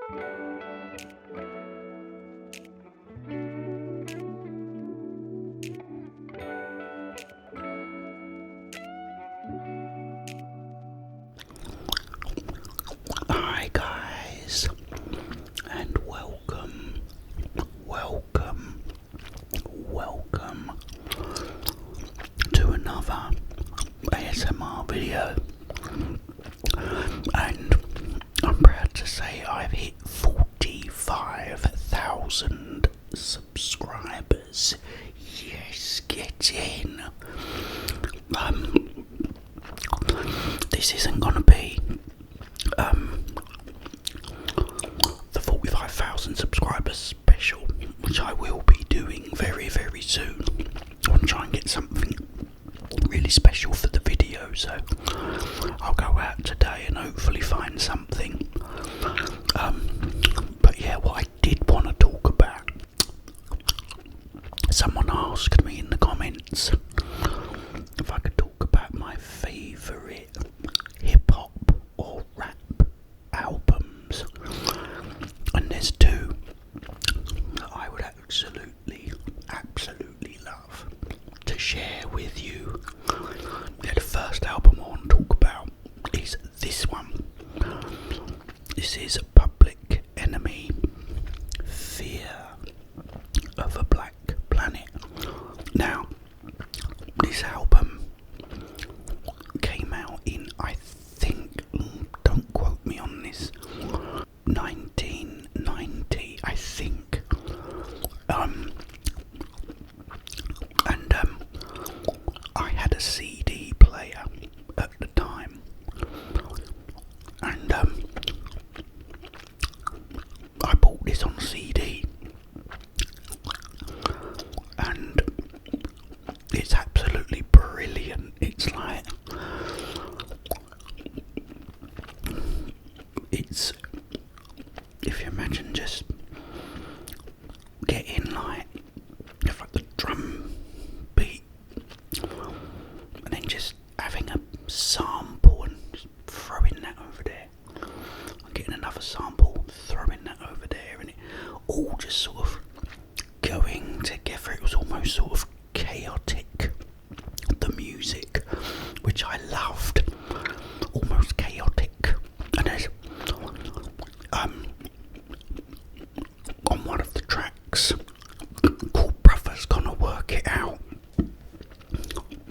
Hi guys, and welcome to another ASMR video. And I'm proud to say I've hit 45,000 subscribers. Yes, get in. This isn't gonna be the 45,000 subscribers special, which I will be doing very, very soon. I want to try and get something really special for the video, so I'll go out today and hopefully find something. But yeah, what I did want to talk about, someone asked me in the comments if I could talk about my favourite hip-hop or rap albums, and there's two that I would absolutely love to share with you. Yeah, the first album I want to talk about is this one. This is Public Enemy, Fear of a Black Planet. Now, this album came out in, I think, don't quote me on this, 1990, I think. I had a CD player at the time, and I bought this on CD, and it's absolutely brilliant. It's like, it's, if you imagine just getting like the drum beat and then just having a sample and just throwing that over there, and getting another sample, throwing that over there, and it all just sort of going together. It was almost sort of chaotic, the music, which I loved, almost chaotic. And there's on one of the tracks called Brother's Gonna Work It Out,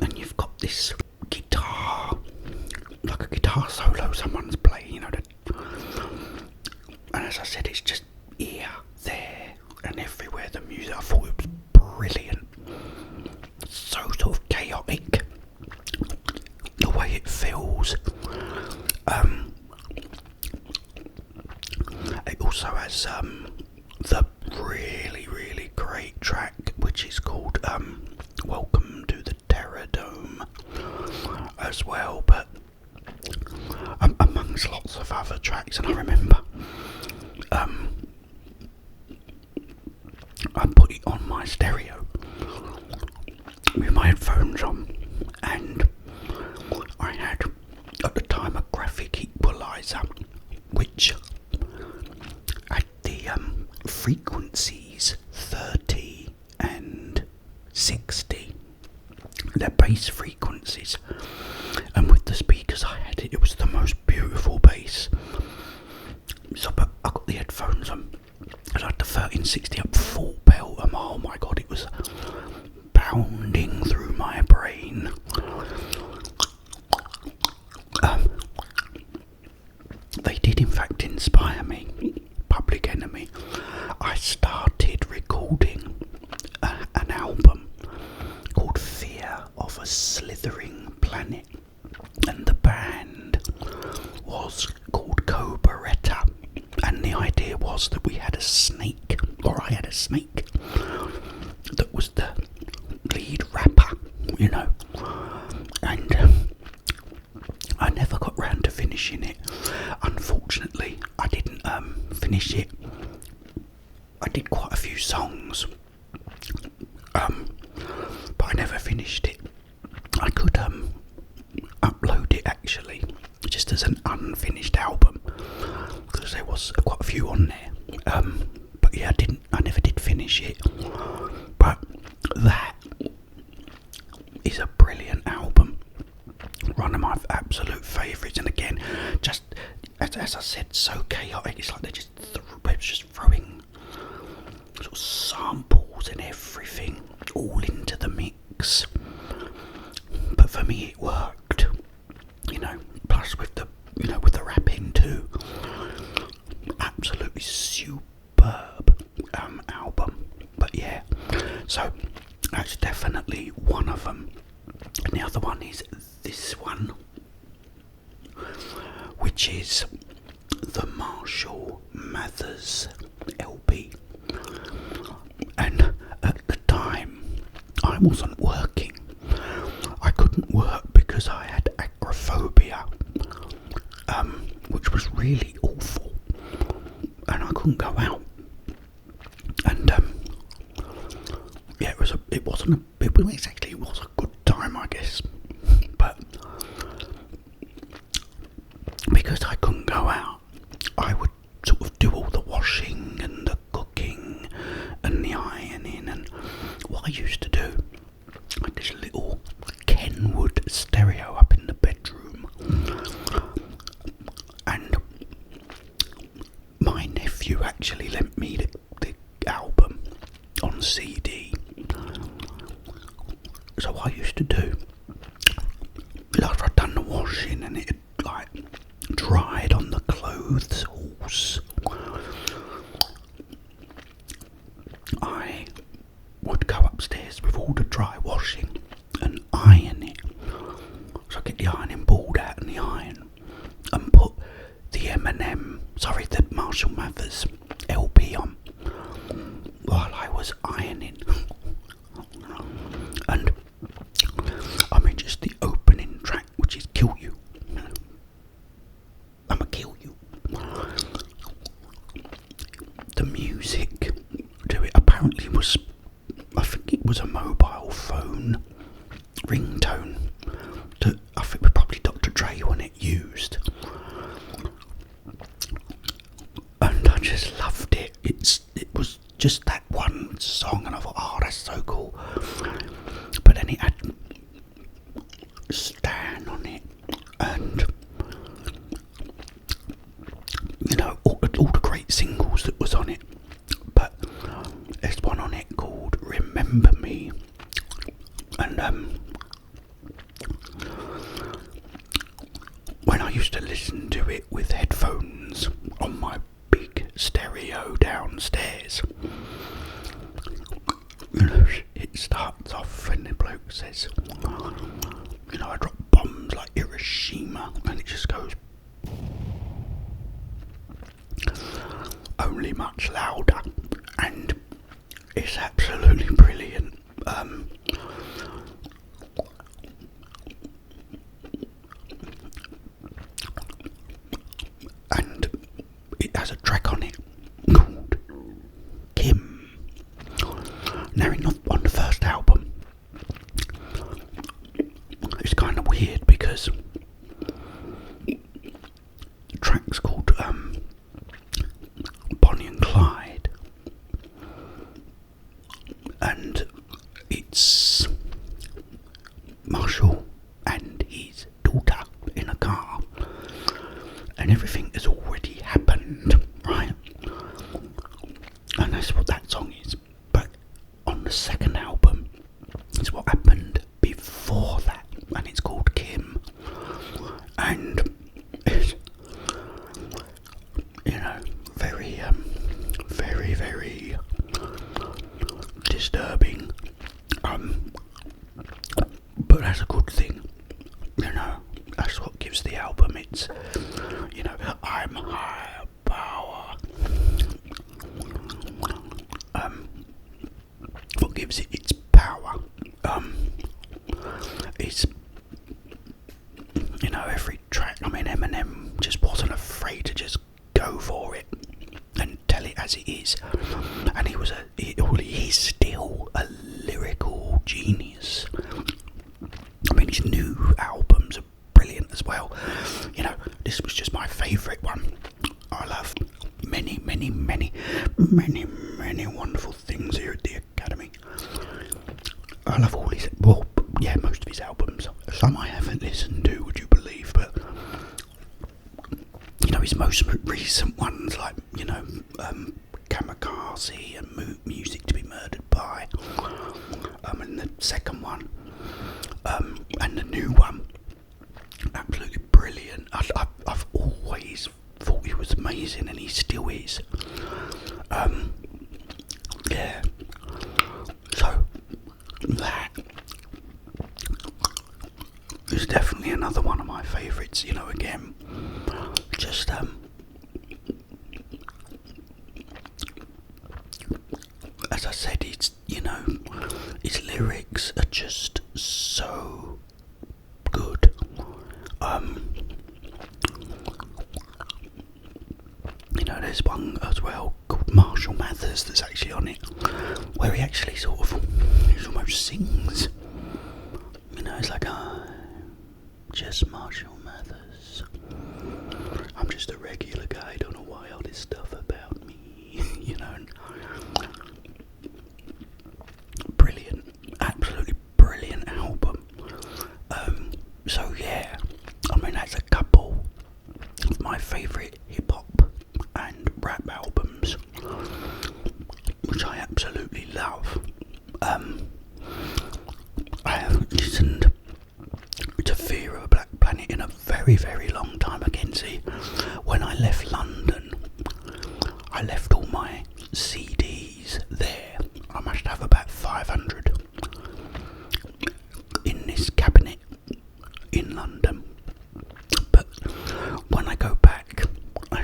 and you've got this guitar, like a guitar solo someone's playing, and as I said, it's just here, there and everywhere, the music. I thought it was brilliant, so sort of chaotic, the way it feels. It also has the really great track, which is called Welcome to the Terror Dome as well, but amongst lots of other tracks. And I remember I put it on my stereo with my headphones on, and I had at the time a graphic equalizer which had the frequencies 30 and 60, their bass frequencies, and with the speakers I had, it was the most beautiful bass. So but I got the headphones on and I had the 1360 up full belt, and oh my god, it was pounding through my brain. They did in fact inspire me, Public Enemy. I started recording an album called Fear of a Slithering Planet, and the band was called Coberetta, and the idea was that we had a snake, or I had a snake, that was the lead rapper, and I never got round to finishing it. Unfortunately, I didn't finish it. I did quite a few songs, but I never finished it. I could upload it actually, just as an unfinished album, because there was quite a few on there. But yeah, I never did finish it. But that is a brilliant album. One of my absolute favourites, and again, just as I said, so chaotic. It's like they're just throwing sort of samples and everything all into the mix. But for me, it worked. Plus with the rapping too. Absolutely superb album. But yeah, so that's definitely one of them. And the other one is this one, which is the Marshall Mathers LP. And at the time, I wasn't working. I couldn't work because I had agoraphobia, which was really awful, and I couldn't go out. And yeah, it was a good time, I guess, but because I couldn't go out, I would sort of do all the washing and the cooking and the ironing. And what I used to do, I had this little Kenwood stereo up in the bedroom, and my nephew actually lent me the album on CD. So what I used to do, after I'd done the washing and it had like dried on the clothes horse, I would go upstairs with all the dry washing and iron it. So I get the ironing board out and the iron and put the Marshall Mathers LP on while I was ironing. And I mean, just the opening track, which is Kill You. I'ma kill you. The music to it apparently was, I think it was a mobile phone ringtone that I think was probably Dr. Dre when it used. And I just loved it. It was just that one song, and I thought, oh, that's so cool. But then it had Stan on it, and all the great singles that was on it. But there's one on it called Remember Me, and when I used to listen to it with headphones on my big stereo downstairs, it starts off and the bloke says, I drop bombs like Hiroshima, and it just goes only much louder, and it's absolutely brilliant. And it has a track on it called Kim. Now, not on the first album, it's kind of weird because the track's called Bonnie and Clyde, and it's Marshall and his daughter in a car, and everything has already happened, right? And that's what that song is. But on the second album, it's what happened before that, and it's called Kim. And it's, very, very disturbing. But that's a good thing. That's what gives the album its, I'm higher power. What gives it its power is, every track. I mean, Eminem just wasn't afraid to just go for it and tell it as it is, and he's still a lyrical genius. I mean, his new albums are brilliant as well. This was just my favourite one. I loved many wonderful things here at the Academy. I love all his, well, yeah, most of his albums. Some I haven't listened to, would you believe, but you know, his most recent ones, like, you know, Kamikaze and Music to be Murdered By, and the second one, and the new one, absolutely brilliant. I've always thought he was amazing, and he still is. Yeah. So that is definitely another one of my favourites. You know, again, just as I said, it's, you know, his lyrics are just so good. You know, there's one as well called Marshall Mathers that's actually on it, where he actually sort of, he almost sings. You know, it's like, just Marshall Mathers. I'm just a regular guy, don't know why all this stuff about me. You know, and brilliant, absolutely brilliant album. So yeah, I mean, that's a couple of my favourite hip hop and rap albums, which I absolutely love. I haven't listened to Fear of a Black Planet in a very, very long time. Again, see, when I left London, I left all my CDs there. I must have about 500 in this cabinet in London. But when I go back,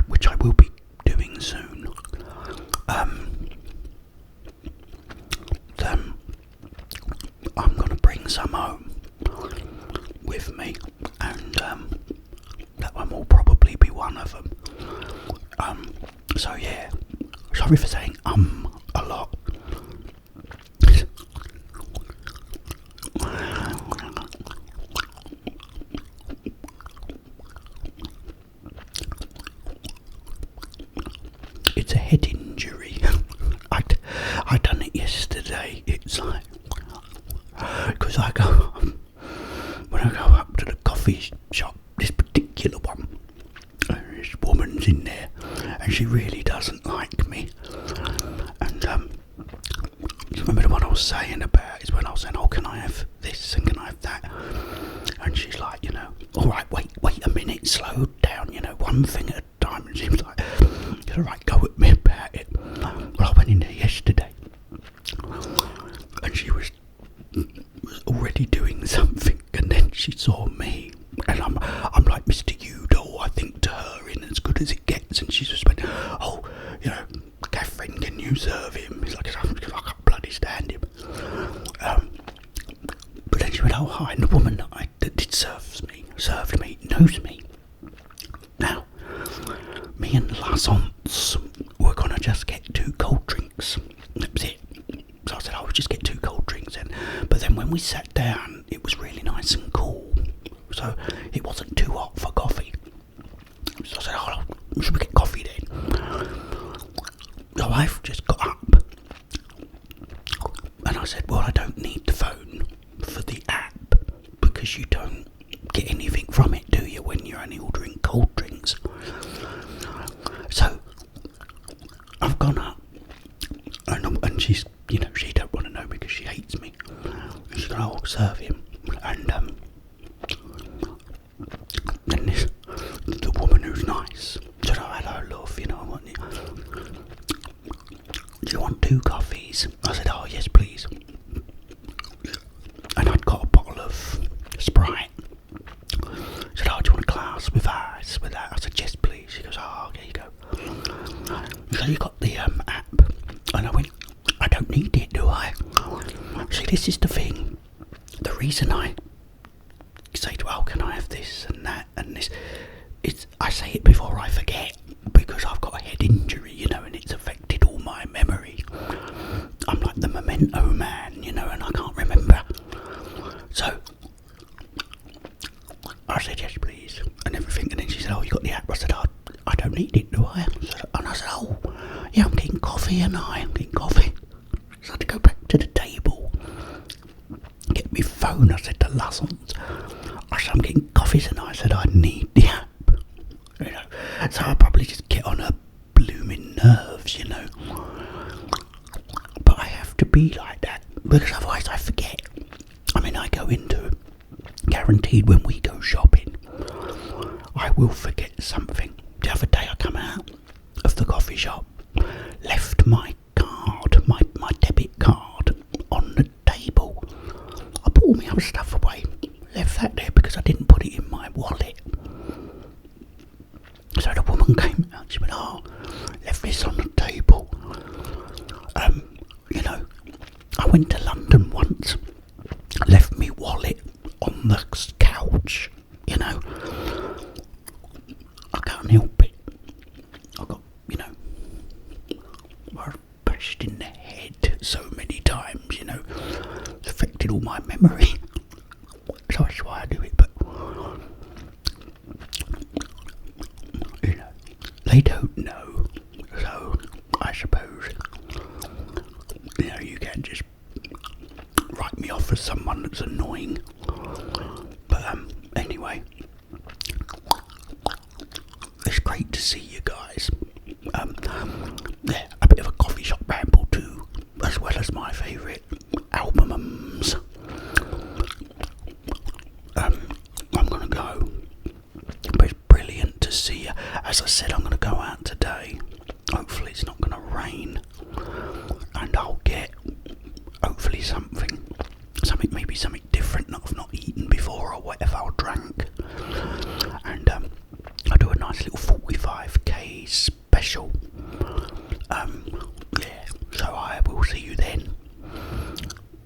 which I will be doing soon, then I'm going to bring some home with me, and that one will probably be one of them. So yeah, sorry for saying a lot. It's a head injury. I done it yesterday. It's like, because when I go up to the coffee shop, this particular one, this woman's in there, and she really doesn't like me. And you remember the one I was saying about is when I was saying, oh, can I have this and can I have that? And she's like, you know, all right, wait a minute, slow down, you know, one thing at a time. And she was like, all right, go with me about it. Well, I went in there yesterday, and she was already doing something, and then she saw me, and I'm like Mr. Udall, I think, to her, in as good as it gets, and she just went, oh, you know, Catherine, can you serve him? He's like, I can't bloody stand him. But then she went, oh, hi, and the woman that did served me, knows me. Now, me and Lassance were gonna just get 2 cold drinks. That was it. So I said, oh, we'll just get 2 cold drinks then. But then when we sat down, it was really nice and cool. So it wasn't too hot for coffee. So I said, oh, should we get coffee then? So I've just got up. And I said, well, I don't need the phone for the app, because you don't get anything from it, do you, when you're only ordering cold drinks? So I've gone up, and she's, you know, she don't want to know because she hates me. And she's going, oh, I'll serve him. And then the woman who's nice said, oh, hello, love, you know, do you want 2 coffees? I said, oh, yes, please. And I'd got a bottle of Sprite. She said, oh, do you want a glass with ice with that? I said, yes, please. She goes, oh, there you go. So you got the app. And I went, I don't need it, do I? See, this is the thing. The reason I say to her, oh, can I have this and that and this, I say it before I forget, because I've got a head injury, you know, and it's affected all my memory. I'm like the memento man, you know, and I can't remember. So I said, yes, please, and everything. And then she said, oh, you got the app? I said, oh, I don't need it, do I? And I said, oh, coffee, and I'm getting coffee. So I had to go back to the table, get my phone. I said to Lassons, I said, I'm getting coffees, and I said, I need the app. You know, so I'll probably just get on her blooming nerves, you know. But I have to be like that, because otherwise I forget. I mean, I go into, guaranteed when we go shopping, I will forget something. The other day I come out of the coffee shop, left my card, my debit card on the table. I put all my other stuff away, left that there because I didn't put it in my wallet. So the woman came out, she went, oh, left this on the table. You know, I went to London once, left me wallet on the couch, you know. I can't help it. I got, you know, I bashed in the head so many times, you know. It's affected all my memory. So that's why I do it, but you know, they don't know. So I suppose, you know, you can just write me off as someone that's annoying. But anyway, it's great to see you guys. Yeah, a bit of a coffee shop ramble too, as well as my favourite albums. I'm gonna go, but it's brilliant to see you. As I said, I'm gonna go out today. Hopefully it's not gonna rain, and I'll get hopefully something, maybe something different that I've not eaten before or whatever, or drank, and I'll do a nice little 45k special. Yeah, so I will see you then.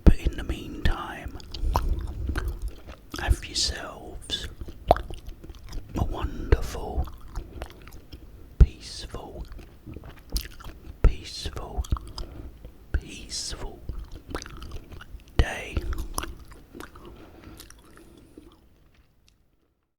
But in the meantime, have yourselves a wonderful, peaceful,